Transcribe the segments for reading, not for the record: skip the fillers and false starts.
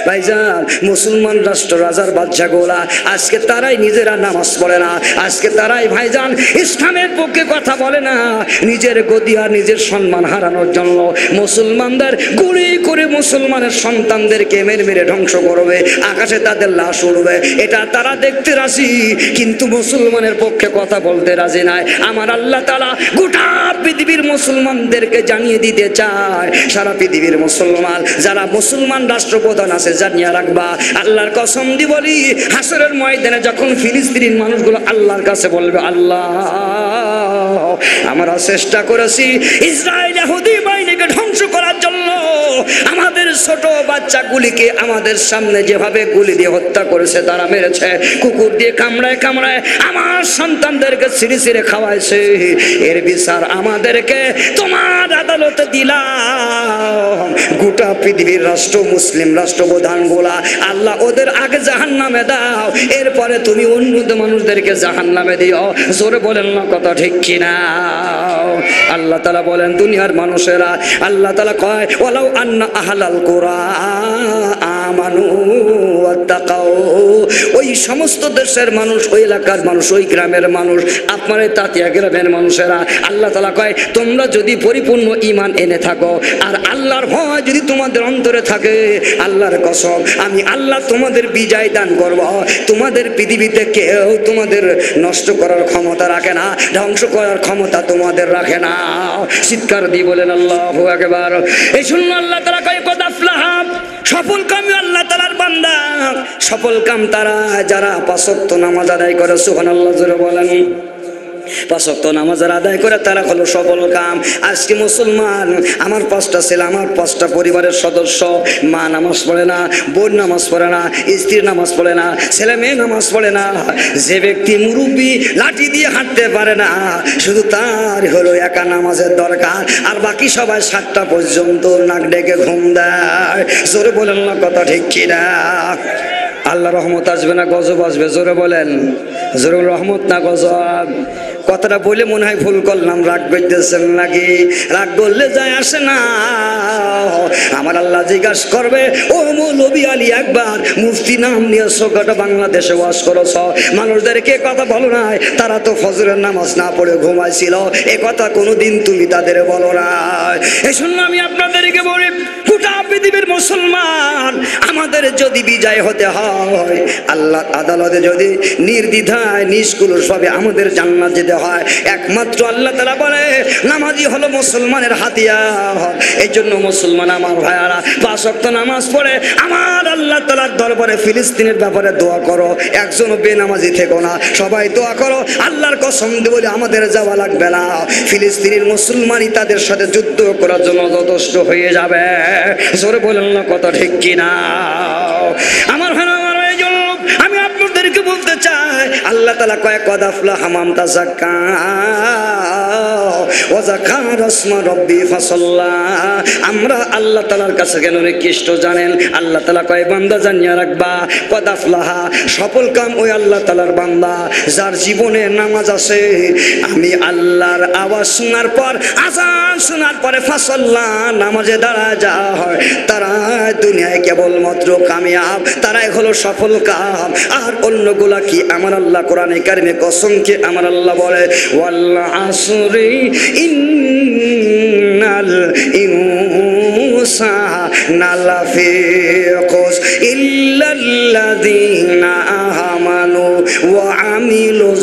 ভাইজান, মুসলমান রাষ্ট্র রাজার বাদশাগুলা আজকে তারাই নিজেরা নামাজ পড়ে না, আজকে তারাই ভাইজান ইসলামের পক্ষে কথা বলে না। নিজের গদি আর নিজের সম্মান হারানোর জন্য মুসলমানদের গুলি করে মুসলমানের সন্তানদেরকে মেরে মেরে ধ্বংস করবে, আকাশে তাদের লাশ উড়বে, এটা তারা দেখতে রাজি, কিন্তু মুসলমানের পক্ষে কথা বলতে রাজি নাই। আমার আল্লাহ তাআলা গোটা পৃথিবীর মুসলমানদেরকে জানিয়ে দিতে চায়, সারা পৃথিবীর মুসলমান যারা মুসলমান রাষ্ট্রপ্রধান আছে জানিয়ে রাখবা, আল্লাহর কসম দিয়ে বলি, হাসরের ময়দানে যখন ফিলিস্তিনের মানুষগুলো আল্লাহর কাছে বলবে, আল্লাহ আমরা চেষ্টা করেছি ইসরায়েল ইহুদি বাহিনীকে ধ্বংস করার জন্য, আমাদের ছোট বাচ্চাগুলিকে আমাদের সামনে যেভাবে গুলি দিয়ে হত্যা করেছে, তারা মেরেছে, কুকুর দিয়ে কামড়ায় কামড়ায় আমার সন্তানদেরকে ছিঁড়ে ছিঁড়ে খাওয়াইছে, এর বিচার আমাদেরকে তোমার আদালতে দিলাম। গোটা পৃথিবীর রাষ্ট্র মুসলিম রাষ্ট্রপ্রধান গোলা আল্লাহ ওদের আগে জাহান্নামে দাও, এরপরে তুমি অন্য মানুষদেরকে জাহান্নামে দিও। জোরে বলেন না কথা ঠিক কিনা? আল্লাহ তাআলা বলেন, দুনিয়ার মানুষেরা, আল্লাহ তাআলা কয়, ওয়ালাউ আন্না আহলাল কুরা আমানু ওয়াত্তাকাউ, ওই সমস্ত দেশের মানুষ, ওই এলাকার মানুষ, ওই গ্রামের মানুষ, আপনার এই তাতিয়া গ্রামের মানুষেরা, আল্লাহ তাআলা কয়, তোমরা যদি পরিপূর্ণ ঈমান এনে থাকো আর আল্লাহর ভয় যদি তোমাদের অন্তরে থাকে, আল্লাহর কসম আমি আল্লাহ তোমাদের বিজয় দান করব। তোমাদের পৃথিবীতে কেউ তোমাদের নষ্ট করার ক্ষমতা রাখে না, ধ্বংস করার ক্ষমতা তোমাদের রাখে না। চিৎকার দিয়ে বলেন আল্লাহু আকবার। এই শুনুন, আল্লাহ তাআলা কয়, কদ আফলাহা, সফল কামি আল্লাহ তাআলার বান্দা, সফল কাম তারা যারা পাঁচ ওয়াক্ত নামাজ আদায় করে। সুবহানাল্লাহ, জোরে বলেন। পাঁচ ওয়াক্ত নামাজ আদায় করে তারা হলো সফল কাম। আজকে মুসলমান, আমার পাঁচটা ছেলে, আমার পাঁচটা পরিবারের সদস্য, মা নামাজ পড়ে না, বোন নামাজ পড়ে না, স্ত্রী নামাজ পড়ে না, ছেলে মেয়ে নামাজ পড়ে না, যে ব্যক্তি মুরব্বী লাঠি দিয়ে হাঁটতে পারে না, শুধু তার হলো একা নামাজের দরকার, আর বাকি সবাই 7টা পর্যন্ত নাক ডেকে ঘুম দেয়। জোরে বলেন না কথা ঠিক কিনা? আল্লাহ রহমত আসবে না গজব আসবে? জোরে বলেন। জোরে রহমত না গজব? কথাটা বলে মনে হয় ভুল করলাম, রাগ করতেছেন নাকি? রাগ করলে যায় আসে না। আমার আল্লাহ জিজ্ঞাসা করবে, ও মৌলভী আলী, একবার মুফতি নাম নিয়ে গোটা বাংলাদেশে ওয়াজ করেছ, মানুষদেরকে কথা বলো নাই, তারা তো ফজরের নামাজ না পড়ে ঘুমাইছিল, এ কথা কোনোদিন তুমি তাদের বলো না। এই শুনলাম, আমি আপনাদেরকে বলি, গোটা পৃথিবীর মুসলমান, আমাদের যদি বিজয় হতে হয়, আল্লাহ আদালতে যদি নির্দ্বিধায় নিষ্কুলভাবে আমাদের জান্নাত যেতে হয়, একমাত্র আল্লাহ তাআলা বলে নামাজই হলো মুসলমানের হাতিয়ার। এই জন্য মুসলমান আমার ভাইয়ারা, 5 ওয়াক্ত নামাজ পড়ে আমার আল্লাহ তাআলার দরবারে ফিলিস্তিনের ব্যাপারে দোয়া করো, একজনও বেনামাজি থেকো না, সবাই দোয়া করো। আল্লাহর কসম দিয়ে বলে আমাদের যাওয়া লাগবে না, ফিলিস্তিনের মুসলমানই তাদের সাথে যুদ্ধ করার জন্য যথেষ্ট হয়ে যাবে। জোরে বলেন না কথা ঠিক কিনা? আমার ভাই, এই জন্য আমি আপনাদেরকে বলতে চাই, আল্লাহ তাআলা কয়, কদ আফলাহা মান তাযাক্কা ওয়া যাকারা ইসমা রাব্বি ফাসাল্লা। আমরা আল্লাহ তাআলার কাছে কেন নিকৃষ্ট জানেন? আল্লাহ তাআলা কয়, বান্দা জানিয়া রাখবা, কদ আফলাহা, সফল কাম ওই আল্লাহ তাআলার বান্দা যার জীবনে নামাজ আছে। আমি আল্লাহর আওয়াজ শোনার পর, আযান শোনার পরে ফাসাল্লা, নামাজে দাঁড়ায় যাওয়া হয়, তারা দুনিয়ায় কেবলমাত্র কামিয়াব, তারাই হলো সফল কাম। আর অন্যগুলা কি? আমার আল্লাহ কোরআনে কারিমে কসমকে আমার আল্লাহ বলে, ওয়াল আসরি ইন্নাল ইনসানা লাফি খুস ইল্লাল্লাযীনা আমানু ওয়া আমিলুস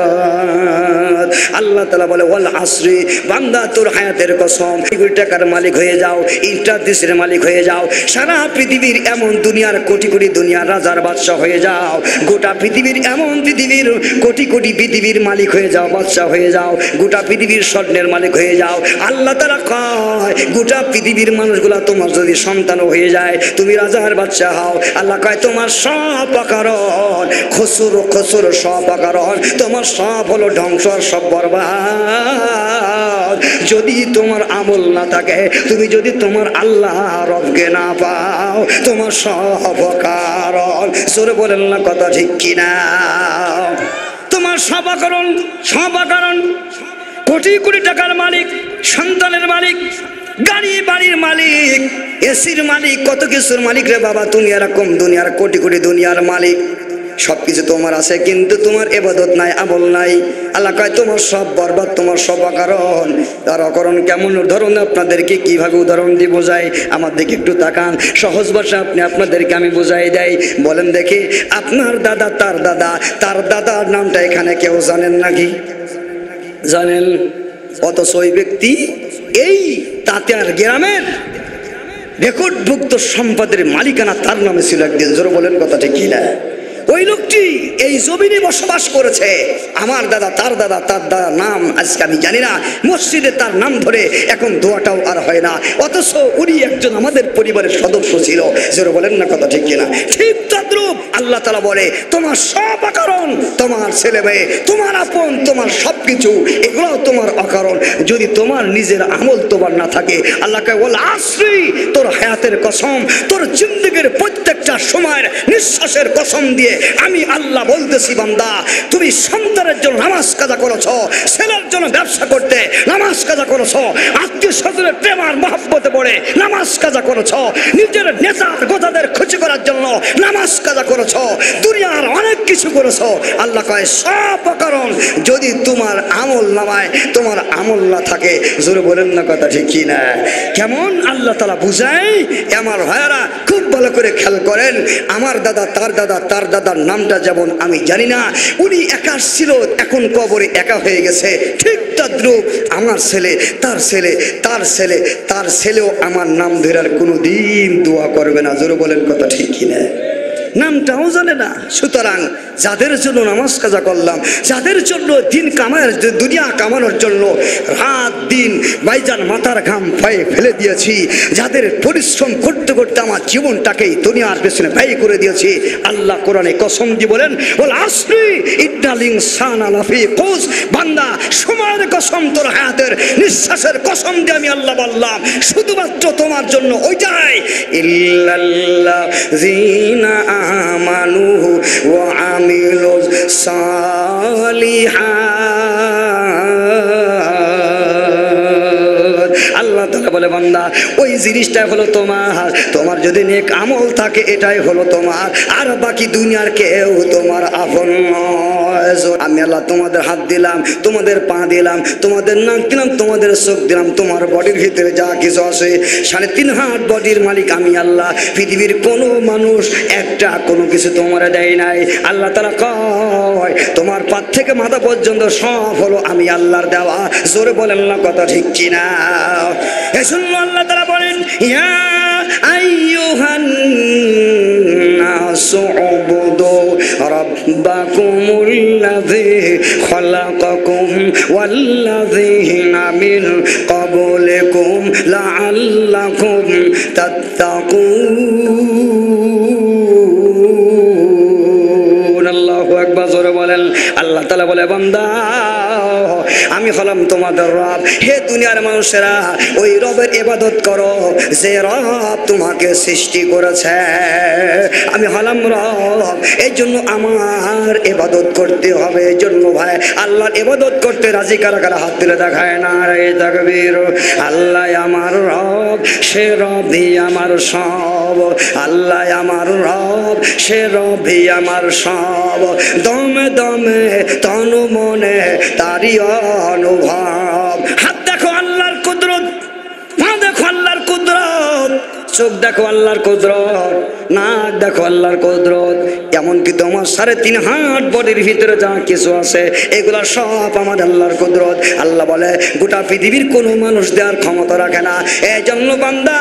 সালিহাত। আল্লাহ তাআলা বলে, ওয়াল আসরি, বান্দা তোর হায়াতের কসম, কোটি টাকার মালিক হয়ে যাও, ইন্টারদেশের মালিক হয়ে যাও, সারা পৃথিবীর এমন দুনিয়ার কোটি কোটি দুনিয়ার রাজার বাদশা হয়ে যাও, গোটা পৃথিবীর এমন পৃথিবীর কোটি কোটি পৃথিবীর মালিক হয়ে যাও, বাদশা হয়ে যাও, গোটা পৃথিবীর স্বর্ণের মালিক হয়ে যাও। আল্লাহ তাআলা কয়, গোটা পৃথিবীর মানুষগুলা তোমার যদি সন্তান হয়ে যায়, তুমি রাজার বাদশা হও, আল্লাহ কয় তোমার সব অকারণ খসুর খসুর সব অকারণ, তোমার সব হলো ধ্বংস, সব বরবাদ। যদি তোমার আমল না থাকে, তুমি যদি তোমার আল্লাহ রবকে না পাও, তোমার সব কারণ, সরে বলেন না কথা ঠিক কিনা? তোমার সব কারণ কোটি কোটি টাকার মালিক, সন্তানের মালিক, গাড়ি বাড়ির মালিক, এসির মালিক, কত কিছুর মালিক রে বাবা। তুমি এরকম দুনিয়ার কোটি কোটি দুনিয়ার মালিক, সবকিছু তোমার আছে, কিন্তু তোমার ইবাদত নাই, আমল নাই। আল্লাহ কয় তোমার সব বরবাদ, তোমার সব অকারণ। তার অকারণ কেমন ধরুন, আপনাদেরকে কিভাবে উদাহরণ দিয়ে বোঝাই, আমার দিকে একটু তাকান। সহজ ভাষা আপনাদেরকে আমি বোঝাই দেই। বলেন দেখি, আপনার দাদা, তার দাদার নামটা এখানে কেউ জানেন নাকি? জানেন? অথচ ওই ব্যক্তি এই তাতিয়ার গ্রামের রেকর্ডভুক্ত সম্পদের মালিকানা তার নামে ছিল একদিন। জোরে বলেন কথা ঠিক কিনা? ওই লোকটি এই জমিনে বসবাস করেছে। আমার দাদা, তার দাদার নাম আজকে আমি জানি না, মসজিদে তার নাম ধরে এখন দোয়াটাও আর হয় না, অথচ উনি একজন আমাদের পরিবারের সদস্য ছিল। জোরে বলেন না কথা ঠিক কিনা? ঠিক তদ্রূপ আল্লাহ তাআলা বলে তোমার সব অকারণ, তোমার ছেলে মেয়ে, তোমার আপন, তোমার সবকিছু, এগুলো তোমার অকারণ যদি তোমার নিজের আমল তোমার না থাকে। আল্লাহকে বল আশ্রী, তোর হায়াতের কসম, তোর জিন্দেগির প্রত্যেকটা সময়ের নিঃশ্বাসের কসম দিয়ে আমি আল্লাহ বলতেছি, বান্দা তুমি সন্তানের জন্য নামাজ কাজা করেছো, ছেলের জন্য ব্যবসা করতে নামাজ কাজা করেছো, আত্মীয় স্বজনের প্রেম আর মহব্বতে পড়ে নামাজ কাজা করেছো, নিজের নেতার গোদাদের খুশি করার জন্য নামাজ কাজা করেছো, দুনিয়ার অনেক কিছু করেছো। আল্লাহ কয় সব কারণ যদি তোমার আমল নামায় তোমার আমল না থাকে। জোরে বলেন না কথা ঠিক কি না? কেমন আল্লাহ তাআলা বুঝায় আমার ভাইয়ারা, খুব ভালো করে খেয়াল করেন। আমার দাদা, তার দাদার নামটা যেমন আমি জানি না, উনি একা ছিল, এখন কবরে একা হয়ে গেছে। ঠিক তদ্রূপ আমার ছেলে, তার ছেলেও আমার নাম ধরে আর কোনোদিন দোয়া করবে না। জোরে বলেন কথা ঠিক কিনা? নামটাও জানে না। সুতরাং যাদের জন্য নামাজ কাজা করলাম, যাদের জন্য দিন কামানোর, দুনিয়া কামানোর জন্য রাত দিন ভাইজান মাথার ঘাম পায়ে ফেলে দিয়েছি, যাদের পরিশ্রম করতে করতে আমার জীবনটাকেই দুনিয়ার পেছনে ব্যয় করে দিয়েছি, আল্লাহ কোরআনে কসম দিয়ে বলেন, বল আসরি ইন্নাল ইনসানা লাফি খুস, বান্দা সময়ের কসম, তোর হায়াতের নিঃশ্বাসের কসম দিয়ে আমি আল্লাহ বললাম শুধুমাত্র তোমার জন্য ওই যায় ইল্লাল্লাযিনা আমানু ওয়া আমিলুস সালিহাত। আল্লাহ তাআলা বলে বান্দা ওই জিনিসটা হলো তোমার যদি নেক আমল থাকে এটাই হলো তোমার, আর বাকি দুনিয়ার কেউ তোমার আপন নয়। আমি আল্লাহ তোমাদের হাত দিলাম, তোমাদের পা দিলাম, তোমাদের নাক দিলাম, তোমাদের চোখ দিলাম, তোমার বডির ভিতরে যা কিছু আছে 3.5 হাত বডির মালিক আমি আল্লাহ। পৃথিবীর কোনো মানুষ একটা কোনো কিছু তোমার দেয় নাই। আল্লাহ তাআলা কয় তোমার পা থেকে মাথা পর্যন্ত সব হলো আমি আল্লাহর দেওয়া। জোরে বলেন না কথা ঠিক কিনা? এজন্য আল্লাহ তাআলা বলেন ইয়া আইয়ুহান নাসু উবুদু রাব্বাকুমুল্লাযী খালাকাকুম ওয়াল্লাযীনা মিন ক্বাবলিকুম লাআল্লাকুম তাত্তাকুন। আল্লাহু আকবার। জোরে বলেন। আল্লাহ তাআলা বলে বান্দা আমি হলাম তোমাদের রব। হে দুনিয়ার মানুষেরা, ওই রবের ইবাদত করো যে রব তোমাকে সৃষ্টি করেছে। আমি হলাম রব, এই জন্য আমার ইবাদত করতে হবে। এই জন্য ভাই আল্লাহর ইবাদত করতে রাজি কারা কারা হাত তুলে দেখায় না রে তাকবীর। আল্লাহ আমার রব, সে রবই আমার সব। আল্লাহ আমার রব, সে রবই আমার সব। দমে দমে তনু মনে তারি অনুভব। হাত দেখো আল্লাহর কুদরত, পা দেখো আল্লাহর কুদরত, চোখ দেখো আল্লাহর কুদরত, নাক দেখো আল্লাহর কুদরত, এমনকি তোমার 3.5 হাত বডির ভিতরে যা কিছু আছে এগুলা সব আমার আল্লাহর কুদরত। আল্লাহ বলে গোটা পৃথিবীর কোনো মানুষ দেওয়ার ক্ষমতা রাখে না। এই জন্য বান্দা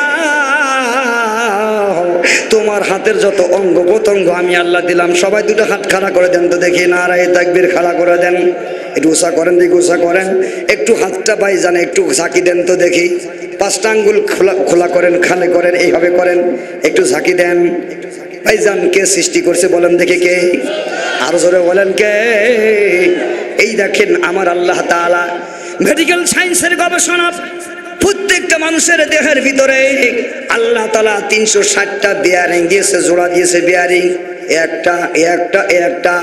তোমার হাতের যত অঙ্গ প্রত্যঙ্গ আমি আল্লাহ দিলাম। সবাই দুটো হাত খাড়া করে দেন তো দেখি, নারায়ে তাকবীর খাড়া করে দেন। একটু উঁচা করেন, দেখি উঁচা করেন। একটু হাতটা ভাইজান একটু ঝাঁকি দেন তো দেখি। 5টা আঙ্গুল খোলা করেন, খালে করেন, এইভাবে করেন, একটু ঝাঁকি দেন। ভাইজান কে সৃষ্টি করছে বলেন দেখি কে? আরো জোরে বলেন কে? এই দেখেন আমার আল্লাহ তাআলা মেডিকেল সায়েন্সের গবেষণা, প্রত্যেকটা মানুষের দেহের ভিতরে আল্লাহ তাআলা 360টা বিয়ারিং দিয়েছে, জোড়া দিয়েছে বিয়ারিং। একটা একটা একটা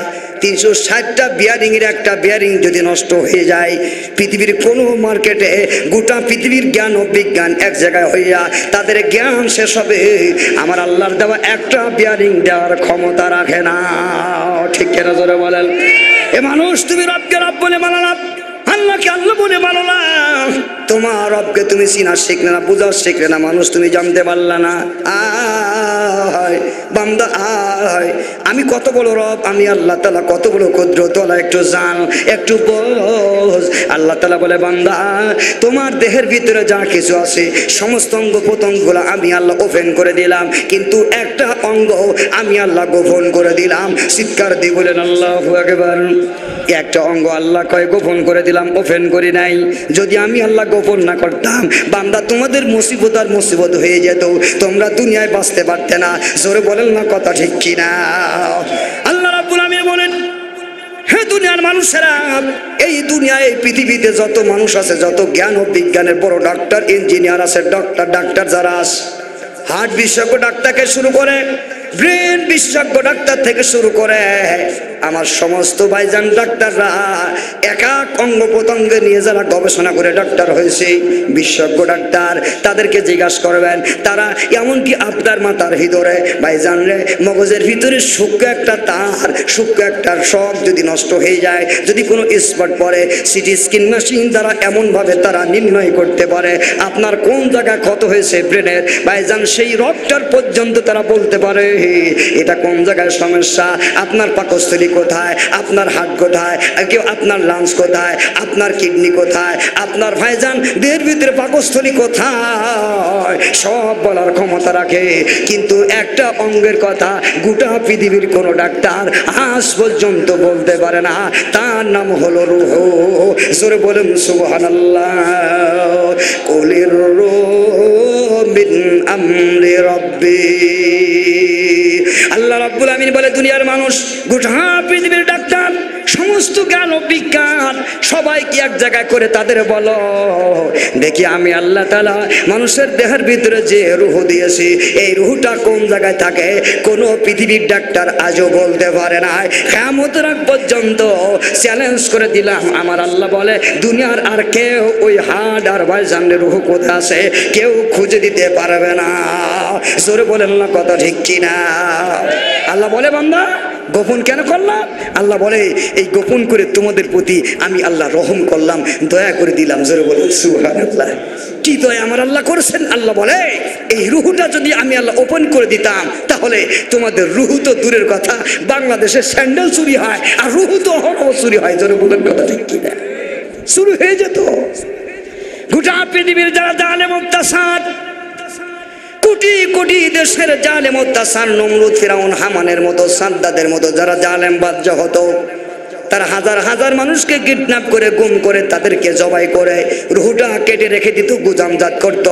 360টা বিয়ারিংয়ের একটা বিয়ারিং যদি নষ্ট হয়ে যায়, পৃথিবীর কোনো মার্কেটে গোটা পৃথিবীর জ্ঞান ও বিজ্ঞান এক জায়গায় হইয়া তাদের জ্ঞান শেষ হবে, আমার আল্লাহর দেওয়া একটা বিয়ারিং দেওয়ার ক্ষমতা রাখে না। ঠিক কেনা জোরে বলেন? এ মানুষ, তুমি রবকে রব বলে মানো না, আল্লাহকে আল্লাহ বলে মানো না, তোমার রবকে তুমি চিনা শিখলে না, বুঝা শিখলে না, মানুষ তুমি জানতে পারলা না। আয় বান্দা আয়, আমি কত বড় রব, আমি আল্লাহ তাআলা কত বড় কুদরত ওয়ালা, একটু জান, একটু বোঝ। আল্লাহ তাআলা বলে, বান্দা তোমার দেহের ভিতরে যা কিছু আছে সমস্ত অঙ্গ প্রত্যঙ্গগুলো আমি আল্লাহ ওপেন করে দিলাম, কিন্তু একটা অঙ্গ আমি আল্লাহ গোপন করে দিলাম। চিৎকার দিয়ে বলেন আল্লাহু আকবার। একটা অঙ্গ আল্লাহ কয় গোপন করে দিলাম, ওপেন করি নাই। যদি আমি আল্লাহ গোপন না করতাম, বান্দা তোমাদের মুসিবত আর মুসিবত হয়ে যেত, তোমরা দুনিয়ায় বাঁচতে পারতে না। জোরে বলেন না কথা ঠিক কিনা? আল্লাহ রাব্বুল আমিন বলেন, হে দুনিয়ার মানুষেরা, এই দুনিয়ায় এই পৃথিবীতে যত মানুষ আছে, যত জ্ঞান ও বিজ্ঞানের বড় ডাক্তার ইঞ্জিনিয়ার আছে, ডাক্তার যারা আছে, হার্ট বিশেষজ্ঞ ডাক্তার থেকে শুরু করে, ব্রেন বিশেষজ্ঞ ডাক্তার থেকে শুরু করে, আমার সমস্ত ভাইজান ডাক্তাররা এক এক অঙ্গ প্রত্যঙ্গে নিয়ে যারা গবেষণা করে ডাক্তার হয়েছে, বিশেষজ্ঞ ডাক্তার, তাদেরকে জিজ্ঞাসা করবেন, তারা এমনকি আপনার মাথার ভিতরে ভাইজান রে, মগজের ভিতরে সূক্ষ্ম একটা তার, সূক্ষ্ম একটা শক যদি নষ্ট হয়ে যায়, যদি কোনো স্পট পড়ে, সিটি স্ক্যান মেশিন দ্বারা এমনভাবে তারা নির্ণয় করতে পারে আপনার কোন জায়গায় ক্ষত হয়েছে ব্রেনের, ভাইজান সেই রক্তটার পর্যন্ত তারা বলতে পারে এটা কোন জায়গায় সমস্যা, আপনার পাকস্থলী কোথায়, আপনার হার্ট কোথায়, কেউ আপনার লাংস কোথায়, আপনার কিডনি কোথায়, আপনার ভাইজান দেহের ভিতরে পাকস্থলী কোথায়, সব বলার ক্ষমতা রাখে। কিন্তু একটা অঙ্গের কথা গোটা পৃথিবীর কোনো ডাক্তার আজ পর্যন্ত বলতে পারে না, তার নাম হলো রূহ। জোরে বলেন সুবহানাল্লাহ। কুলির রূহ মিন আমরি রাব্বি। আল্লাহ রাব্বুল আমিন বলে, দুনিয়ার মানুষ, গোটা পৃথিবীর ডাক্তার, সমস্ত জ্ঞান ও বিজ্ঞান সবাইকে এক জায়গায় করে তাদের বলো, দেখি আমি আল্লাহ তাআলা মানুষের দেহের ভিতরে যে রূহ দিয়েছি, এই রূহটা কোন জায়গায় থাকে, কোনো পৃথিবীর ডাক্তার আজও বলতে পারে না। কিয়ামতের আগ পর্যন্ত চ্যালেঞ্জ করে দিলাম, আমার আল্লাহ বলে, দুনিয়ার আর কেউ ওই হাড় আর ভাইজানের রূহ কোথায় আছে কেউ খুঁজে দিতে পারবে না। জোরে বলেন না কথা ঠিক কিনা? আল্লাহ বলে, বান্দা গোপন কেন করলাম? আল্লাহ বলে, এই গোপন করে তোমাদের প্রতি আমি আল্লাহ রহম করলাম, দয়া করে দিলাম। জোরে বলেন সুবহানাল্লাহ। কি দয়া আমার আল্লাহ করেছেন? আল্লাহ বলে, এই রুহুটা যদি আমি আল্লাহ ওপেন করে দিতাম, তাহলে তোমাদের রুহু তো দূরের কথা, বাংলাদেশে স্যান্ডেল চুরি হয় আর রুহু তো অহরহ চুরি হয়। জোরে বলেন কথা ঠিক কিনা? শুরু হয়ে যেত। গোটা পৃথিবীর যারা জালেম অত্যাচার, কোটি কোটি দেশের জালেম অত্যাচার, নমরুদ, ফিরাউন, হামানের মতো, সাদ্দাদের মতো যারা জালেম বাদশা হতো, তারা হাজার হাজার মানুষকে কিডন্যাপ করে, গুম করে, তাদেরকে জবাই করে রুহুটা কেটে রেখে দিত, গুজামজাত করত।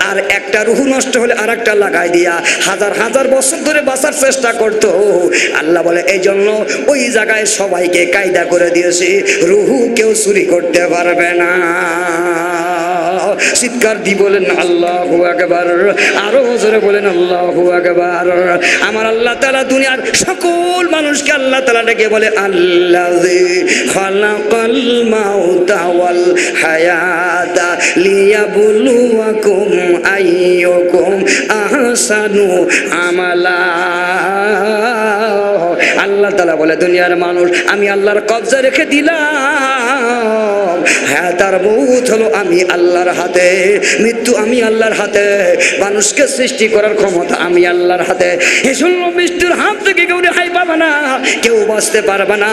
আর একটা রুহু নষ্ট হলে আর একটা লাগাই দিয়া হাজার হাজার বছর ধরে বাঁচার চেষ্টা করত। আল্লাহ বলে, এই জন্য ওই জায়গায় সবাইকে কায়দা করে দিয়েছি, রুহু কেউ চুরি করতে পারবে না। চিৎকার দি বলেন আল্লাহু আকবার। আরো জোরে বলেন আল্লাহু আকবার। আমার আল্লাহ তাআলা দুনিয়ার সকল মানুষকে আল্লাহ তাআলা ডেকে বলে, আল্লাযী খালাকাল মাউতা ওয়াল হায়াতা লিয়াবলুয়াকুম আইয়ুকুম আহসানু আমালা। আল্লাহ তাআলা বলে, দুনিয়ার মানুষ আমি আল্লাহর কবজা রেখে দিলাম। হ্যাঁ, তার মৌত হলো আমি আল্লাহর হাতে, মৃত্যু আমি আল্লাহর হাতে, মানুষকে সৃষ্টি করার ক্ষমতা আমি আল্লাহর হাতে। এজন্য মৃত্যুর হাত থেকে কেউ রেহাই পাবে না, কেউ বাঁচতে পারবে না।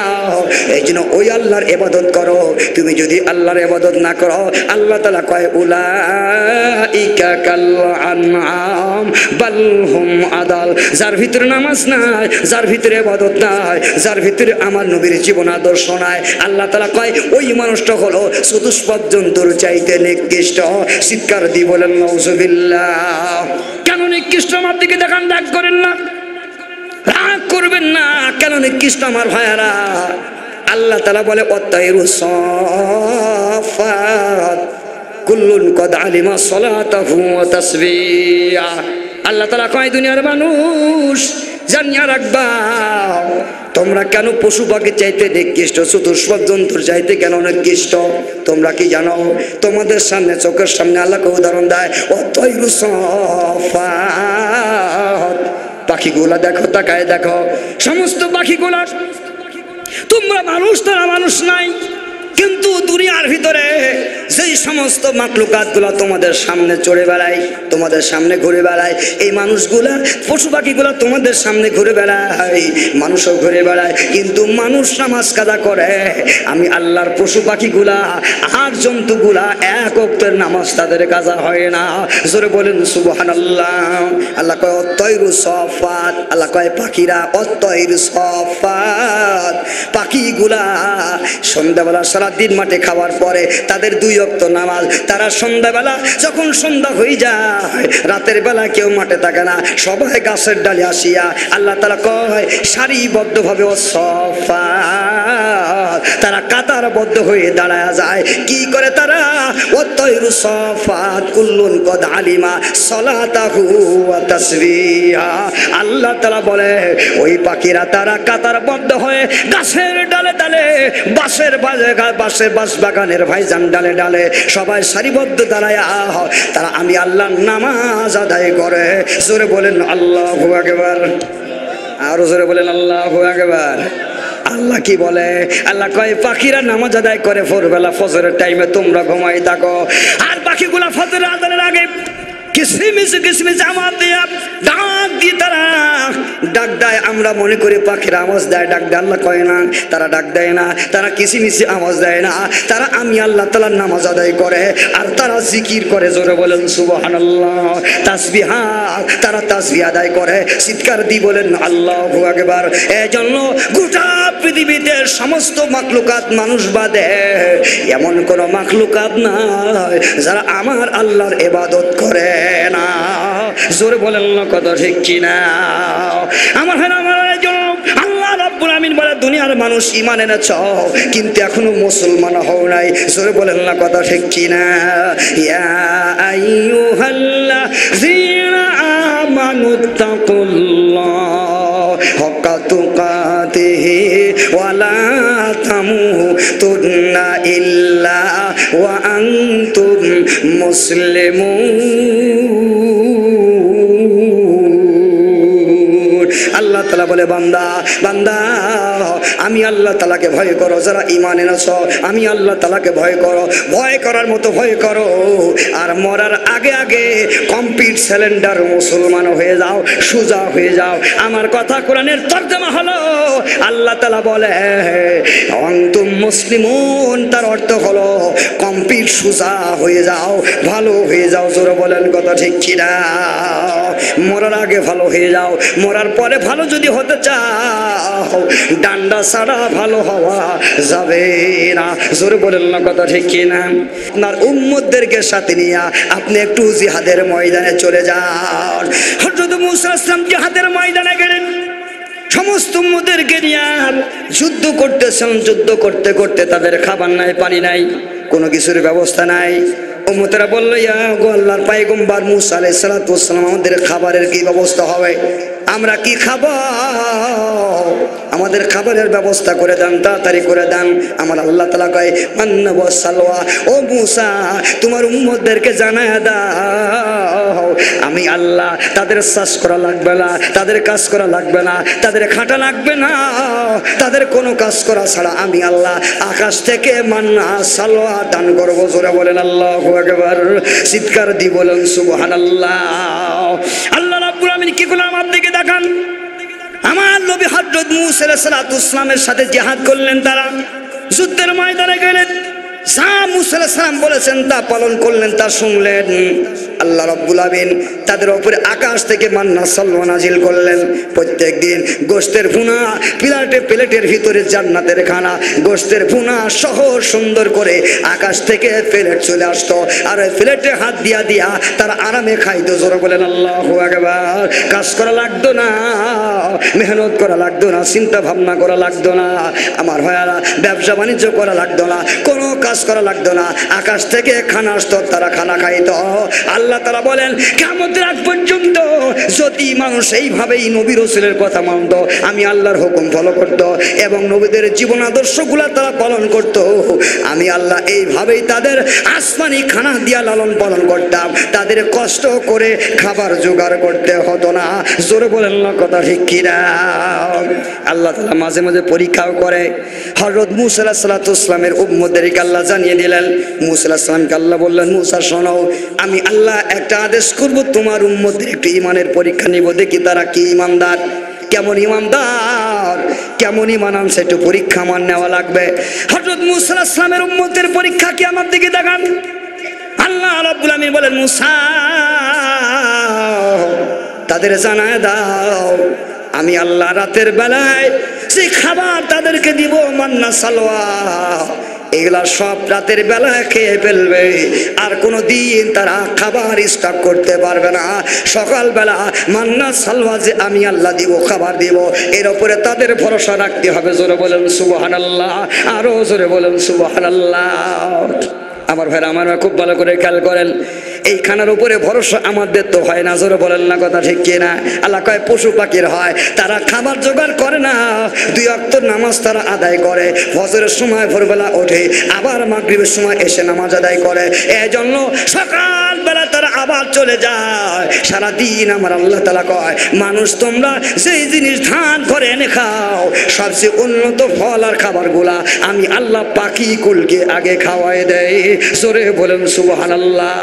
এই জন্য ওই আল্লাহর ইবাদত করো। তুমি যদি আল্লাহর ইবাদত না করো, আল্লাহ তাআলা কয়, উলাইকা কাল আনআম বাল হুম আদাল। যার ভিতরে নামাজ নাই, যার ভিতরে ইবাদত নাই, যার ভিতরে আমার নবীর জীবন আদর্শ নাই, আল্লাহ তাআলা কয় ওই মানুষটা হলো চতুষ্পদ জন্তুর চাইতে নিকৃষ্ট। চিৎকার দিয়ে বলেন নাউজুবিল্লাহ। কেন নিকৃষ্ট? আমার দিকে দেখান, রাগ করেন না, রাগ করবেন না। কেন নিকৃষ্ট আমার ভাইয়ারা? আল্লাহ তাআলা বলে, ওয়াত্তাইরু সাফাত কুল্লুন কদ আলিমা সলাতাহু ওয়া তাসবিহা। আল্লাহ তাআলা কয়, দুনিয়ার মানুষ জানিয়া রাখবা তোমরা কেন পশু পাখি চাইতে নিকৃষ্ট, চতুষ্পদ জন্তুর চাইতে কেন নিকৃষ্ট তোমরা কি জানো? তোমাদের সামনে চোখের সামনে আল্লাহকে উদাহরণ দেয়, অতয়রু সফাত, পাখিগুলা দেখো, তাকায় দেখো, সমস্ত পাখিগুলা, তোমরা মানুষ, তারা মানুষ নাই, কিন্তু দুনিয়ার ভিতরে যেই সমস্ত মাকলুকাতগুলা তোমাদের সামনে চড়ে বেড়ায়, তোমাদের সামনে ঘুরে বেড়ায়, এই মানুষগুলা, পশু পাখিগুলা তোমাদের সামনে ঘুরে বেড়ায়, মানুষও ঘুরে বেড়ায়, কিন্তু মানুষ নামাজ কাজা করে, আমি আল্লাহর পশু পাখিগুলা আর জন্তুগুলা এক ওয়াক্তের নামাজ তাদের কাজা হয় না। জোরে বলেন সুবহানাল্লাহ। আল্লাহ কয় অত্তয়রু সফাত, আল্লাহ কয় পাখিরা অত্তয়রু সফাত, পাখিগুলা সন্ধ্যাবেলা সারাদিন মাঠে খাওয়ার পরে তাদের 2 ওয়াক্ত নামাজ, তারা সন্ধ্যাবেলা যখন সন্ধ্যা হয়ে যায়, রাতের বেলা কেউ মাঠে থাকে না, সবাই গাছের ডালে আসিয়া আল্লাহ তাআলা কয় সারিবদ্ধভাবে সফাত, তারা কাতারবদ্ধ হয়ে দাঁড়ায় যায়। কি করে তারা? ওয়াতাইরু সফাত কুল্লুন কদ আলিমা সলাতাহু ওয়া তাসবিহা। আল্লাহ তাআলা বলে ওই পাখিরা তারা কাতারবদ্ধ হয়ে গাছের ডালে ডালে, বাঁশের বাঁশ বাগানের ভাইজান ডালে ডালে সবাই সারিবদ্ধ দাঁড়ায় তারা আমি আল্লাহর নামাজ আদায় করে। জোরে বলেন আল্লাহু আকবার, আরো জোরে বলেন আল্লাহু আকবার। আল্লাহ কি বলে? আল্লাহ কয় পাখিরা নামাজ আদায় করে ভোরবেলা ফজরের টাইমে, তোমরা ঘুমাই থাকো, আর পাখিগুলা ফজরের আজানের আগে কিসমিস আমার দিয়া ডাক দিয়ে তারা ডাক দেয়। আমরা মনে করি পাখিরা আওয়াজ দেয়, ডাক দেয়, আল্লাহ কয় না, তারা ডাক দেয় না, তারা কিসমিসি আওয়াজ দেয় না, তারা আমি আল্লাহ তাআলার নামাজ আদায় করে, আর তারা জিকির করে। জোরে বলেন সুবহানাল্লাহ। তাসবিহাত, তারা তাসবিহ আদায় করে, চিৎকার দিয়ে বলেন আল্লাহু আকবার। এজন্য গোটা পৃথিবীতে সমস্ত মাখলুকাত মানুষ বাদে এমন কোন মাখলুকাত নাই যারা আমার আল্লাহর ইবাদত করে না। জোরে বলেন না কথা ঠিক কিনা? আমার জন্য আল্লাহ রাব্বুল আমিন বলে দুনিয়ার মানুষ ঈমান এনেছ কিন্তু এখনো মুসলমান হও নাই। জোরে বলেন না কথা ঠিক কিনা? ইয়া আইয়ুহাল্লাযীনা আমানুত্তাকুল্লাহ হাক্কা তুকাতিহি ওয়া লা তামুতুন্না ইল্লা ওয়া আনতুম মুসলিমুন। আল্লাহ তাআলা বলে বান্দা বান্দা আমি আল্লাহ তাআলাকে ভয় করো, যারা ঈমান এনেছো আমি আল্লাহ তাআলাকে ভয় করো, ভয় করার মতো ভয় করো, আর মরার আগে আগে কমপ্লিট সিলিন্ডার মুসলমান হয়ে যাও, সুজা হয়ে যাও। আমার কথা কোরআনের তরজমা হলো আল্লাহ তাআলা বলে আনতুম মুসলিমুন, তার অর্থ হলো কমপ্লিট সুজা হয়ে যাও, ভালো হয়ে যাও। জোরে বলেন কথা ঠিক কিনা? মরার আগে ভালো হয়ে যাও, মরার পরে ভালো যদি হতে চাও ডান্ডা ছাড়া ভালো হওয়া যাবে না। জোরে বলেন না কথা ঠিক কিনা? আপনার উম্মতদেরকে সাথে নিয়ে আপনি একটু জিহাদের ময়দানে চলে যান। হযরত মূসা আলাইহিস সালাম জিহাদের ময়দানে গেলেন, সমস্ত উম্মতদেরকে নিয়ে যুদ্ধ করতেছেন। যুদ্ধ করতে করতে তাদের খাবার নাই, পানি নাই, কোনো কিছুর ব্যবস্থা নাই। উম্মতেরা বলল ইয়া গো আল্লাহর পয়গম্বর মূসা আলাইহিস সালাতু ওয়াস সালাম, আমাদের খাবারের কি ব্যবস্থা হবে? আমরা কি খাবো? আমাদের খাবারের ব্যবস্থা করে দেন, তাড়াতাড়ি করে দেন। আমার আল্লাহ তাআলা কয় মান্না ওয়া সালওয়া, ও মূসা তোমার উম্মতদেরকে জানায় দাও আমি আল্লাহ, তাদের চাষ করা লাগবে না, তাদের কাজ করা লাগবে না, তাদের খাটা লাগবে না, তাদের কোনো কাজ করা ছাড়া আমি আল্লাহ আকাশ থেকে মান্না সালওয়া দান করবো। জোরে বলেন আল্লাহু আকবার, চিৎকার দিয়ে বলেন সুবহানাল্লাহ। আল্লাহ রাব্বুল আমিন কি করলেন? আমার দিকে দেখান। আমার নবী হযরত মূসা আলাইহিস সালাতু ওয়াস সালামের সাথে জিহাদ করলেন, তারা যুদ্ধের ময়দানে গেলেন, যা মূসা আলাইহিস সালাম বলেছেন তা পালন করলেন, তা শুনলেন। আল্লাহ রাব্বুল আমিন তাদের উপরে আকাশ থেকে মান্না সালওয়া নাজিল করলেন। প্রত্যেক দিন গোশতের ভুনা, প্লেটের ভিতরে জান্নাতের খানা, গোশতের ভুনা সহ সুন্দর করে আকাশ থেকে প্লেট চলে আসতো, আর ওই প্লেটে হাত দিয়া দিয়া তারা আরামে খাইতো। জোরে বলেন আল্লাহু আকবার। কাজ করা লাগতো না, মেহনত করা লাগতো না, চিন্তা ভাবনা করা লাগতো না, আমার ভাইয়ারা ব্যবসা বাণিজ্য করা লাগতো না, কোনো কাজ করা লাগতো না। আকাশ থেকে খানা আসতো, তারা খানা খাইতো। আল্লাহ আল্লাহ তাআলা বলেন কিয়ামতের আগ পর্যন্ত যদি মানুষ এইভাবেই নবী রাসূলের কথা মানত, আমি আল্লাহর হুকুম ফলো করত এবং নবীদের জীবন আদর্শগুলো তারা পালন করত, আমি আল্লাহ এইভাবেই তাদের আসমানি খানা দিয়া লালন পালন করতাম, তাদের কষ্ট করে খাবার জোগাড় করতে হতো না। জোরে বলেন না কথা ঠিক কিনা? আল্লাহ তাআলা মাঝে মাঝে পরীক্ষাও করে। হযরত মূসা আলাইহিস সালাতু ওয়াস সালামের উম্মতদেরকে আল্লাহ জানিয়ে দিলেন। মূসা আলাইহিস সালামকে আল্লাহ বললেন, মূসা শোনো, আমি আল্লাহ একটা আদেশ করব, তোমার উম্মতদের একটু ঈমানের পরীক্ষা নিব, দেখি তারা কি ঈমানদার, কেমন ঈমানদার, কেমন ঈমান আনছে, একটু পরীক্ষা আমার নেওয়া লাগবে। হযরত মূসা আলাইহিস সালামের উম্মতের পরীক্ষা কি আমার দিকে তাকান। আল্লাহ রাব্বুল আমিন বলেন, মূসা তাদের জানায় দাও, আমি আল্লাহ রাতের বেলায় যে খাবার তাদেরকে দিব মান্না সালওয়া, এগুলা সব রাতের বেলায় খেয়ে ফেলবে, আর কোনো দিন তারা খাবার স্টক করতে পারবে না। সকালবেলা মান্না সালওয়া যে আমি আল্লাহ দিব, খাবার দিব, এর উপরে তাদের ভরসা রাখতে হবে। জোরে বলেন সুবহানাল্লাহ, আরো জোরে বলেন সুবহানাল্লাহ। আমার ভাইরা, আমার খুব ভালো করে খেয়াল করেন, এই খানার উপরে ভরসা আমাদের তো হয় না। জোরে বলেন না কথা ঠিক কিনা? আল্লাহ কয় পশু পাখির হয়, তারা খাবার জোগাড় করে না, 2 ওয়াক্ত নামাজ তারা আদায় করে, ফজরের সময় ভোরবেলা ওঠে, আবার মাগরিবের সময় এসে নামাজ আদায় করে, এজন্য সকালবেলা তারা আবার চলে যায়। সারাদিন আমার আল্লাহ তাআলা কয়, মানুষ তোমরা যেই জিনিস ধান করে এনে খাও, সবচেয়ে উন্নত ফল আর খাবারগুলা আমি আল্লাহ পাখি কুলকে আগে খাওয়াই দেয়। জোরে বলেন সুবহানাল্লাহ।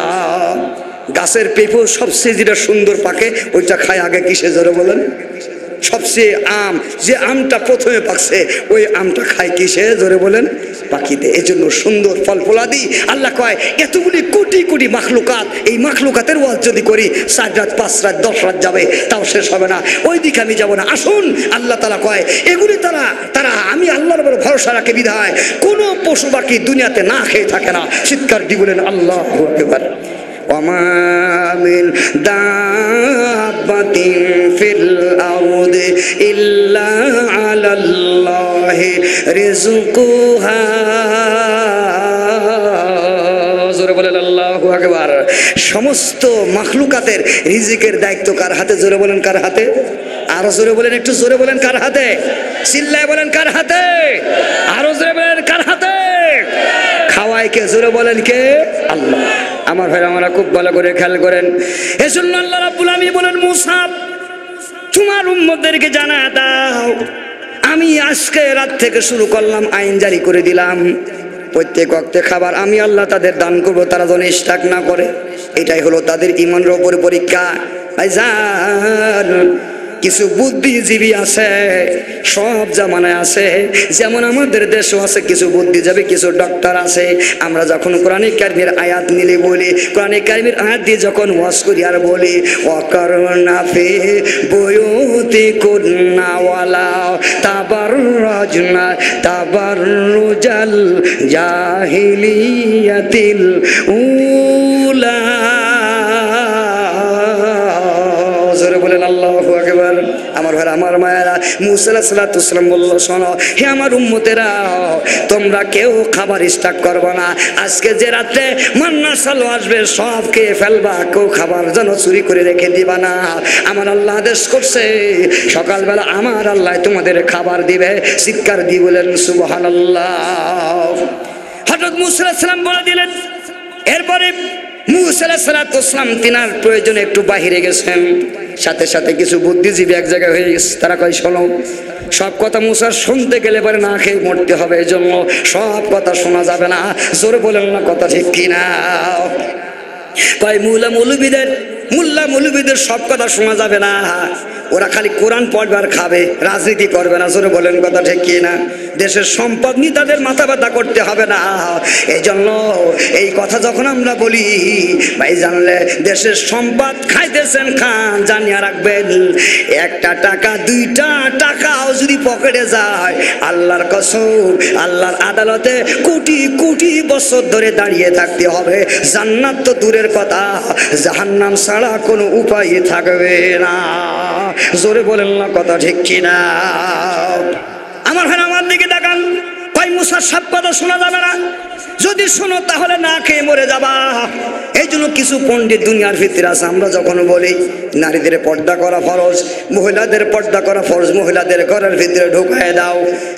গাছের পেঁপো সবচেয়ে যেটা সুন্দর পাকে ওইটা খায় আগে কিসে? জোরে বলেন। সবচেয়ে আম, যে আমটা প্রথমে পাকছে ওই আমটা খায় কিসে? জোরে বলেন, পাখিতে। এই জন্য সুন্দর ফল ফলাদি আল্লাহ কয়, এতগুলি কোটি কোটি মাখলুকাত, এই মাখলুকাতের ওয়াজ যদি করি 4 রাত 5 রাত 10 রাত যাবে, তাও শেষ হবে না, ওই দিকে আমি যাব না। আসুন, আল্লাহ তাআলা কয় এগুলি তারা আমি আল্লাহর উপর ভরসা রাখে বিধায় কোনো পশু পাখি দুনিয়াতে না খেয়ে থাকে না। চিৎকার দিয়ে বলেন আল্লাহু আকবার। وما من دابة في الأرض إلا على الله رزقها। জোরে বলেন আল্লাহু আকবার। সমস্ত মাখলুকাতের রিজিকের দায়িত্ব কার হাতে? জোরে বলেন কার হাতে? আরো জোরে বলেন, একটু জোরে বলেন কার হাতে? চিল্লায় বলেন কার হাতে? আরো জোরে বলেন কার হাতে? খাওয়ায় কে? জোরে বলেন কে? আল্লাহ। আমার ভাই, আমরা খুব ভালো করে খেয়াল করেন। এজন্য আল্লাহ রাব্বুল আমিন বলেন, মূসা তোমার উম্মতদেরকে জানা দাও, আমি আজকে রাত থেকে শুরু করলাম, আইন জারি করে দিলাম, প্রত্যেক ওয়াক্তে খাবার আমি আল্লাহ তাদের দান করব, তারা যেন ইশরাক না করে। এটাই হলো তাদের ঈমানের উপরে পরীক্ষা। ভাইজান, কিছু বুদ্ধিজীবী আছে, সব জামানায় আছে, যেমন আমাদের দেশও আছে কিছু বুদ্ধিজীবী, কিছু ডক্টর আছে। আমরা যখন কোরআনে কারিমের আয়াত নিলে বলি, কোরআনে কারিমের আয়াত দিয়ে যখন ওয়াজ করি আর বলি, ওয়াকারনা ফি বুয়ুতিকুন্না ওয়ালা তাবাররাজনা তাবাররুজাল জাহিলিয়াতিল উলা। জোরে বলেন আল্লাহু আকবার। আমার ভাই, আমার মায়েরা, মূসা আলাইহিস সালাতু ওয়াস সালাম বলল, শোনো হে আমার উম্মতেরা, তোমরা কেউ খাবার স্টক করবে না, আজকে যে রাতে মান্না সালওয়া আসবে সব খেয়ে ফেলবা, কেউ খাবার যেন চুরি করে রেখে দিবা না। আমার আল্লাহ আদেশ করছে, সকালবেলা আমার আল্লাহ তোমাদের খাবার দিবে। চিৎকার দিয়ে বলেন সুবহানাল্লাহ। হযরত মূসা আলাইহিস সালাম বলে দিলেন। এরপরে মূসা আলাইহিস সালাতু ওয়াস সালাম তিনার প্রয়োজনে একটু বাহিরে গেছেন, সাথে সাথে কিছু বুদ্ধিজীবী এক জায়গায় হয়ে গেছে। তারা কয়, শোনো, সব কথা মূসা শুনতে গেলে পরে না খেয়ে মরতে হবে, এই জন্য সব কথা শোনা যাবে না। জোরে বলেন না কথা ঠিক কিনা? কয় মোল্লা মৌলবীদের সব কথা শোনা যাবে না, ওরা খালি কোরআন পড়বে আর খাবে, রাজনীতি করবে না। জোরে বলেন কথা ঠিক কিনা? দেশের সম্পদ নিয়ে তাদের মাথা ব্যথা করতে হবে না। এই জন্য এই কথা যখন আমরা বলি, ভাই জানলে দেশের সম্পদ খাইতেছেন খান, জানিয়ে রাখবেন, 1টা টাকা 2টা টাকাও যদি পকেটে যায়, আল্লাহর কসম, আল্লাহর আদালতে কোটি কোটি বছর ধরে দাঁড়িয়ে থাকতে হবে। জান্নাত তো দূরের কথা, জাহান্নাম ছাড়া কোনো উপায় থাকবে না। জোরে বলেন না কথা ঠিক কিনা? আমার ভাই, আমার দিকে তাকান। ভাই, মূসার সব কথা শোনা যাবে না। যদি শোনো তাহলে না খেয়ে মরে যাবা। এই জন্য কিছু পণ্ডিত দুনিয়ার ভিতরে আছে, আমরা যখন বলি নারীদের পর্দা করা ফরজ, মহিলাদের পর্দা করা ফরজ, মহিলাদের ঘরের ভিতরে ঢুকায় দাও।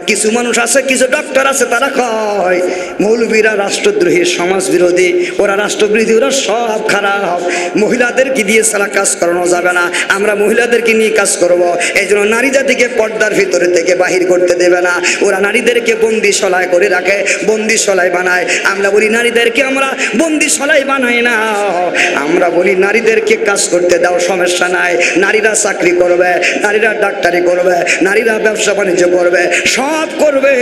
কিছু মানুষ আছে, কিছু ডক্টর আছে, তারা কয় মৌলবীরা রাষ্ট্রদ্রোহী, সমাজ বিরোধী, ওরা রাষ্ট্রবিরোধী, ওরা সব খারাপ, মহিলাদেরকে দিয়ে সারা কাজ করানো যাবে না, আমরা মহিলাদেরকে নিয়ে কাজ করব। এই জন্য নারী জাতিকে পর্দার ভিতরে থেকে বাহির করতে দেবে না। ওরা নারীদেরকে বন্দিশালায় করে রাখে, বন্দিশালায় বানায়। আমরা বলি নারীদেরকে আমরা বন্দিশালায় বানাই না, আমরা বলি নারীদেরকে কাজ করতে দাও, সমস্যা নাই। নারীরা চাকরি করবে, নারীরা ডাক্তারি করবে, নারীরা ব্যবসা বাণিজ্য করবে, সব করবে,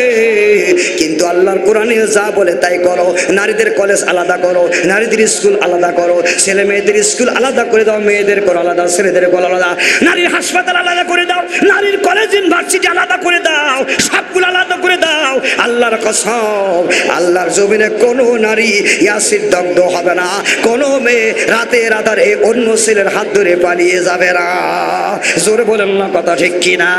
কিন্তু আল্লাহর কোরআনে যা বলে তাই করো। নারীদের কলেজ আলাদা করো, নারীদের স্কুল আলাদা করো, ছেলে মেয়েদের স্কুল আলাদা করে দাও, মেয়েদের করো আলাদা, ছেলেদের করো আলাদা, নারীর হাসপাতাল আলাদা করে দাও, নারীর কলেজ ইউনিভার্সিটি আলাদা করে দাও, সবগুলো আলাদা করে দাও। আল্লাহর কসম, আল্লাহর জমিনে কোনো নারী ইয়াসির দগ্ধ হবে না, কোনো মেয়ে রাতে রাতারে অন্য ছেলের হাত ধরে পালিয়ে যাবে না। জোরে বলেন না কথা ঠিক কিনা?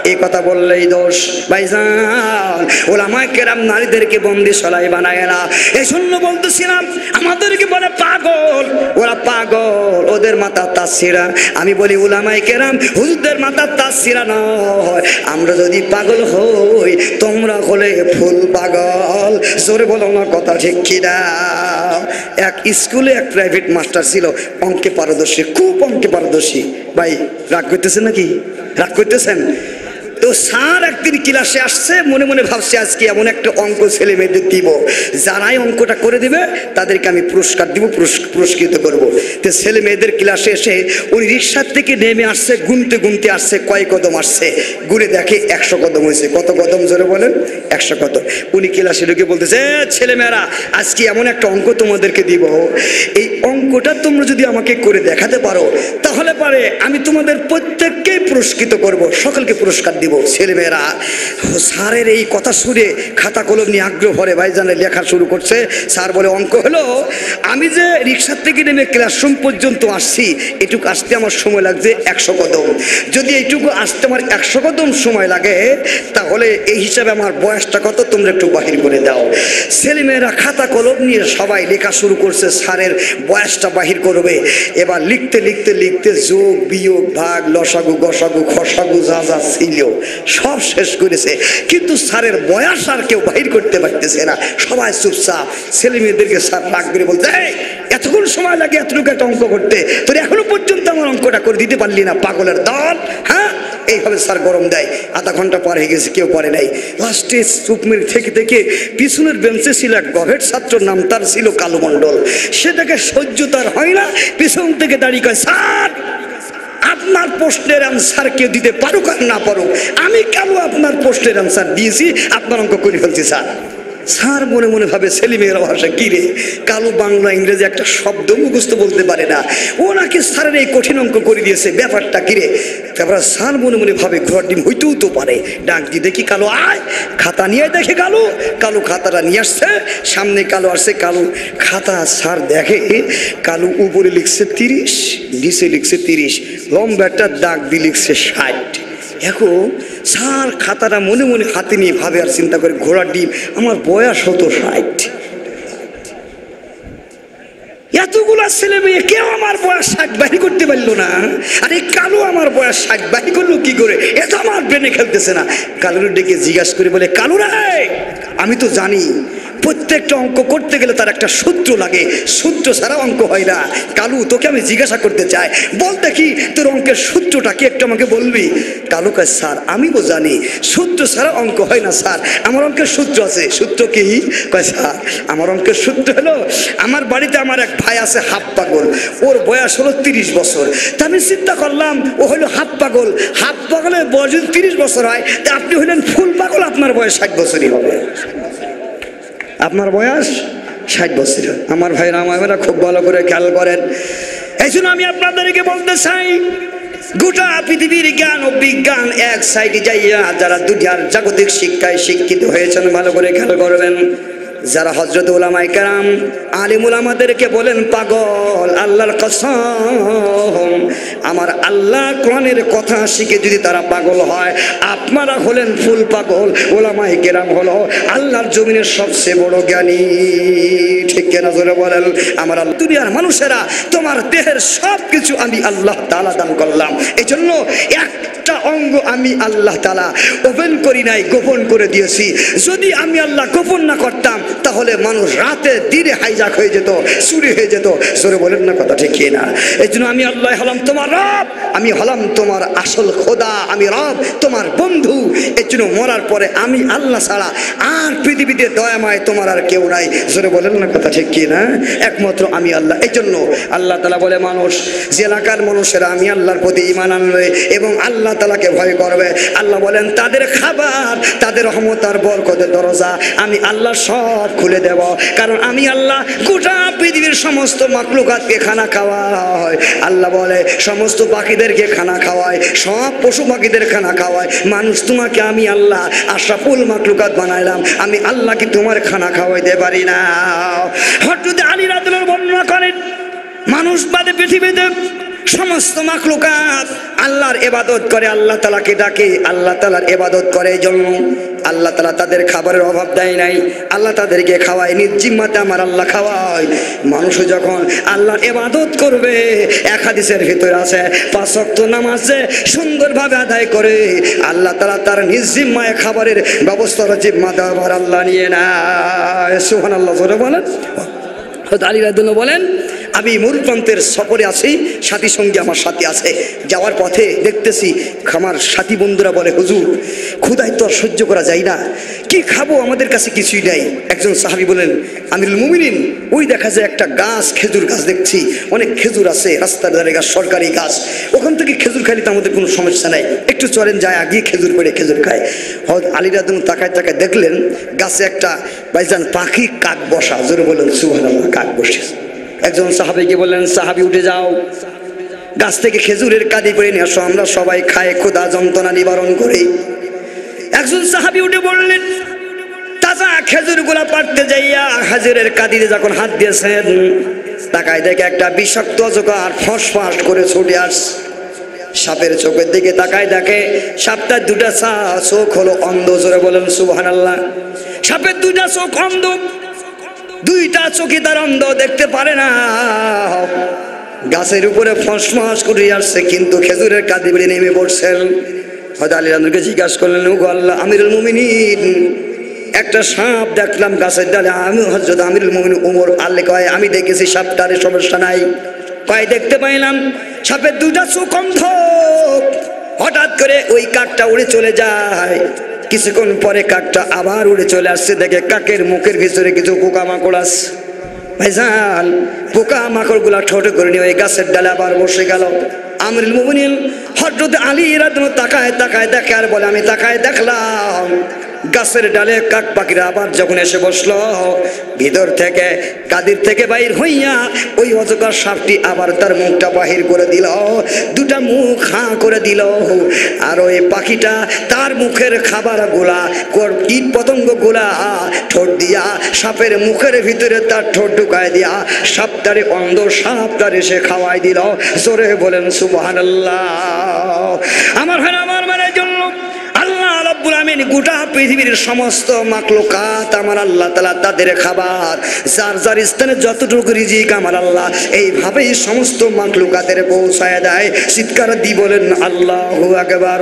এই কথা বললেই দোষ ভাইজান। ওলামায়ে কেরাম নারীদেরকে বন্দিশালায় বানায় না। এই জন্য বলতেছিলাম আমাদেরকে বলে পাগল, ওরা পাগল, ওদের মাথা তাসসিরা। আমি বলি ওলামায়ে কেরাম হুজুরদের মাথা তাসসিরা নয়। আমরা যদি পাগল হই, তোমরা হলে ফুল পাগল। জোরে বলো না কথা ঠিক কিনা? এক স্কুলে এক প্রাইভেট মাস্টার ছিল, অঙ্কে পারদর্শী, খুব অঙ্কে পারদর্শী। ভাই রাগ করতেছেন নাকি? রাগ করতেছেন তো? স্যার একদিন ক্লাসে আসছে, মনে মনে ভাবছে আজকে এমন একটা অঙ্ক ছেলে মেয়েদের দিব, যারাই অঙ্কটা করে দিবে তাদেরকে আমি পুরস্কার দিব, পুরস্কৃত করব। তো ছেলে মেয়েদের ক্লাসে এসে উনি রিক্সার থেকে নেমে আসছে, গুনতে গুনতে আসছে, কয় কদম আসছে, গুনে দেখে 100 কদম হয়েছে। কত কদম জোরে বলেন? 100 কদম। উনি ক্লাসে ঢুকে বলতেছে, ছেলেমেয়েরা আজকে এমন একটা অঙ্ক তোমাদেরকে দিব, এই অঙ্কটা তোমরা যদি আমাকে করে দেখাতে পারো তাহলে পারে আমি তোমাদের প্রত্যেককেই পুরস্কৃত করব, সকলকে পুরস্কার দিব। ছেলেমেয়েরা স্যারের এই কথা শুনে খাতা কলম নিয়ে আগ্রহ ভরে ভাইজানে লেখা শুরু করছে। স্যার বলে, অঙ্ক হলো, আমি যে রিক্সার থেকে নেমে ক্লাসরুম পর্যন্ত আসছি, এটুকু আসতে আমার সময় লাগছে 100 কদম। যদি এইটুকু আসতে আমার 100 কদম সময় লাগে, তাহলে এই হিসাবে আমার বয়সটা কত তোমরা একটু বাহির করে দাও। ছেলেমেয়েরা খাতা কলম নিয়ে সবাই লেখা শুরু করছে, স্যারের বয়সটা বাহির করবে। এবার লিখতে লিখতে লিখতে যোগ বিয়োগ ভাগ লসাগু গসাগু খসাগু যা যা ছিল সব শেষ করেছে, কিন্তু স্যারের বয়স আর কেউ বাহির করতে পারতেছে না। সবাই চুপচাপ। ছেলে মেয়েদেরকে স্যার রাগ করে বলতে, এতক্ষণ সময় লাগে এতটুকু একটা অঙ্ক করতে, তোর এখনো পর্যন্ত আমার অঙ্কটা করে দিতে পারলি না, পাগলের দল। হ্যাঁ, এইভাবে স্যার গরম দেয়। আধা ঘন্টা পার হয়ে গেছে, কেউ পারে নাই। লাস্টে চুপ মেরে থেকে থেকে পিছনের বেঞ্চে ছিল এক গভেট ছাত্র, নাম তার ছিল কালু মণ্ডল। সেটাকে সহ্য তার হয় না, পিছন থেকে দাঁড়িয়ে কয়, স্যার আপনার প্রশ্নের অ্যান্সার কেউ দিতে পারুক আর না পারুক, আমি কেন আপনার প্রশ্নের অ্যান্সার দিয়েছি, আপনার অঙ্ক করে ফেলছি স্যার। স্যার মনে মনে ভাবে ছেলেমেয়েরা ভাষা কি রে, কালো বাংলা ইংরেজি একটা শব্দ মুখস্থ বলতে পারে না, ও নাকি স্যারের এই কঠিন অঙ্ক করে দিয়েছে, ব্যাপারটা কি রে? তারপরে স্যার মনে মনে ভাবে ঘোড়ার ডিম হইতেও তো পারে। ডাক দিয়ে দেখি, কালো আয়, খাতা নিয়ে দেখে কালো। কালো খাতাটা নিয়ে আসছে, সামনে কালো আসছে, কালো খাতা স্যার দেখে, কালো উপরে লিখছে 30, নিচে লিখছে 30, লম্বা একটা দাগ দিয়ে লিখছে 60। এখন স্যার খাতাটা মনে মনে হাতে নিয়ে ভাবে আর চিন্তা করে, ঘোড়ার ডিম, আমার বয়স হতো 60, এতগুলা ছেলে মেয়ে কেউ আমার বয়স 60 বাহির করতে পারলো না, আর এই কালো আমার বয়স 60 বাহির করলো কি করে? এ তো আমার ব্রেনে খেলতেছে না। কালুর ডেকে জিজ্ঞাসা করে বলে, কালু রে, আমি তো জানি প্রত্যেকটা অঙ্ক করতে গেলে তার একটা সূত্র লাগে, সূত্র ছাড়া অঙ্ক হয় না। কালু, তোকে আমি জিজ্ঞাসা করতে চাই, বল দেখি তোর অঙ্কের সূত্রটা কি, একটু আমাকে বলবি? কালু কয়, স্যার আমিও জানি সূত্র ছাড়া অঙ্ক হয় না স্যার, আমার অঙ্কের সূত্র আছে। সূত্র কি? কয়, স্যার আমার অঙ্কের সূত্র হলো, আমার বাড়িতে আমার এক ভাই আছে হাফ পাগল, ওর বয়স হলো 30 বছর। তা আমি চিন্তা করলাম, ও হলো হাফ পাগল, হাফ পাগলের বয়স যদি 30 বছর হয়, তা আপনি হলেন ফুল পাগল, আপনার বয়স 60 বছরই হবে। আপনার বয়স 60 বছর। আমার ভাইরা আমারা খুব ভালো করে খেয়াল করেন। এই জন্য আমি আপনাদেরকে বলতে চাই, গোটা পৃথিবীর জ্ঞান ও বিজ্ঞান এক সাইডে যাইয়া যারা দুনিয়ার জাগতিক শিক্ষায় শিক্ষিত হয়েছেন, ভালো করে খেয়াল করবেন। যারা হযরত উলামায়ে কেরাম আলিম উলামাদেরকে বলেন পাগল, আল্লাহর কসম আমার আল্লাহ কোরআনের কথা শিখে যদি তারা পাগল হয়, আপনারা হলেন ফুল পাগল, উলামায়ে কেরাম হলো আল্লাহর জমিনের সবচেয়ে বড় জ্ঞানী। ঠিক কিনা জোরে বলেন? আমার দুনিয়ার মানুষেরা তোমার দেহের সব কিছু আমি আল্লাহ তাআলা দান করলাম, এই জন্য একটা অঙ্গ আমি আল্লাহ তাআলা ওপেন করি নাই, গোপন করে দিয়েছি। যদি আমি আল্লাহ গোপন না করতাম তাহলে মানুষ রাতে দিনে হাইজাক হয়ে যেত, চুরি হয়ে যেত। জোরে বলেন না কথা, ঠিক না? এই জন্য আমি আল্লাহ হলাম তোমার রব, আমি হলাম তোমার আসল খোদা, আমি রব তোমার বন্ধু। এই জন্য মরার পরে আমি আল্লাহ ছাড়া আর পৃথিবীতে দয়াময় তোমার আর কেউ নাই। জোরে বলেন না কথা, ঠিক কি না? একমাত্র আমি আল্লাহ। এই জন্য আল্লাহ তাআলা বলে মানুষ যে এলাকার মানুষেরা আমি আল্লাহর প্রতি ঈমান আনবে এবং আল্লাহ তাআলাকে ভয় করবে, আল্লাহ বলেন তাদের খাবার, তাদের রহমত আর বরকতের দরজা আমি আল্লাহ সব খুলে দেব। কারণ আমি আল্লাহ গোটা পৃথিবীর সমস্ত মাখলুকাতকে খানা খাওয়ায়। আল্লাহ বলে সমস্ত পাখিদেরকে খানা খাওয়ায়, সব পশু পাখিদের খানা খাওয়ায়। মানুষ তোমাকে আমি আল্লাহ আশরাফুল মাখলুকাত বানাইলাম, আমি আল্লাহ কি তোমার খানা খাওয়াইতে পারি না? হযরত আলী রাদিয়াল্লাহু বর্ণনা করেন মানুষ বাদে পৃথিবীতে সমস্ত মাখলুকাত আল্লাহর ইবাদত করে, আল্লাহ তাআলাকে ডাকে, আল্লাহ তাআলার ইবাদত করে। এই জন্য আল্লাহ তাআলা তাদের খাবারের অভাব দেয় নাই, আল্লাহ তাদেরকে খাওয়ায়, নিজ জিম্মাতে আমার আল্লাহ খাওয়ায়। মানুষ যখন আল্লাহর ইবাদত করবে, এক হাদিসের ভিতরে আছে 5 ওয়াক্ত নামাজ সুন্দরভাবে আদায় করে আল্লাহ তাআলা তার নিজ জিম্মায় খাবারের ব্যবস্থার জিম্মাটা আবার আল্লাহ নিয়ে নেয়। সুবহানাল্লাহ, জোরে বলেন। হযরত আলী রাদিয়াল্লাহু বলেন আমি মরুপ্রান্তের সফরে আছি, সাথী সঙ্গী আমার সাথে আছে। যাওয়ার পথে দেখতেছি আমার সাথী বন্ধুরা বলে হুজুর ক্ষুধায় তো আর সহ্য করা যায় না, কি খাবো, আমাদের কাছে কিছুই নাই। একজন সাহাবী বলেন আমিরুল মুমিনিন ওই দেখা যায় একটা গাছ, খেজুর গাছ দেখছি, অনেক খেজুর আছে, রাস্তার ধারে গাছ, সরকারি গাছ, ওখান থেকে খেজুর খাইলে তো আমাদের কোনো সমস্যা নাই, একটু চলেন যায় আগিয়ে খেজুর পেড়ে খেজুর খায়। হযরত আলী রাদিয়াল্লাহু তাকায় তাকায় দেখলেন গাছে একটা ভাইজান পাখি কাক বসা। জোরে বলেন সুবহানাল্লাহ, কাক বসে। একজন সাহাবীকে বললেন সাহাবী উঠে যাও, গাছ থেকে খেজুরের কাঁদি পেড়ে নিয়ে আসো, আমরা সবাই খায় ক্ষুধা যন্ত্রণা নিবারণ করি। একজন সাহাবী উঠে বললেন তাজা খেজুর গুলা পাড়তে যাইয়া খেজুরের কাঁদিতে যখন হাত দিয়েছেন তাকায় দেখে একটা বিষাক্ত অজগর ফসফাস করে ছুটে আসছে। সাপের চোখের দিকে তাকায় দেখে সাপটার দুটা চোখ হলো অন্ধ। জোরে বলেন সুবহানাল্লাহ। সাপের দুটা চোখ অন্ধ, দুইটা চোখে তার অন্ধ, দেখতে পারে না। গাছের উপরে ফসফাস করে আসছে কিন্তু খেজুরের কাঁদি বেড়ে নেমে পড়ছেন। হযরত আলী রাদিয়াল্লাহু জিজ্ঞাসা করলেন ওগো আল্লাহ আমিরুল মুমিনিন একটা সাপ দেখলাম গাছের ডালে। আমি হযরত আমিরুল মুমিনিন ওমর আল্লাহ কয় আমি দেখেছি সাপটারে, সমস্যা নাই। কয় দেখতে পাইলাম সাপের দুটা চোখ অন্ধ। হঠাৎ করে ওই কাকটা উড়ে চলে যায়, কিছুক্ষণ পরে কাকটা আবার উড়ে চলে আসছে, দেখে কাকের মুখের ভিতরে কিছু পোকামাকড় আছে। ভাইজান পোকামাকড় গুলা ঠোঁটে করে নিয়ে ওই গাছের ডালে আবার বসে গেল। আমিরুল মুমিনিন হযরত আলী রাদিয়াল্লাহু তাকায় তাকায় দেখে আর বলে আমি তাকায় দেখলাম গাছের ডালে কাক পাখিরা আবার যখন এসে বসলো, ভিতর থেকে কাদির থেকে বাইর হইয়া ওই অজগর সাপটি আবার তার মুখটা বাহির করে দিল, দুটা মুখ হাঁ করে দিল। আর ওই পাখিটা তার মুখের খাবার গুলা, কীট পতঙ্গ গুলা ঠোঁট দিয়া সাপের মুখের ভিতরে তার ঠোঁট ঢুকায় দিয়া সাপটারে অন্ধ সাপটারে সে খাওয়াই দিল। জোরে বলেন সুবহানাল্লাহ। আমার ভাই আমার মানে জন্য আল্লাহ রাব্বুল আমিন গোটা পৃথিবীর সমস্ত মাখলুকাত আমার আল্লাহ তাআলা তাদের খাবার, যার যার স্থানে যতটুকু রিজিক আমার আল্লাহ এইভাবেই সমস্ত মাখলুকাতের পৌঁছায় দেয়। চিৎকার দি বলেন আল্লাহু আকবার।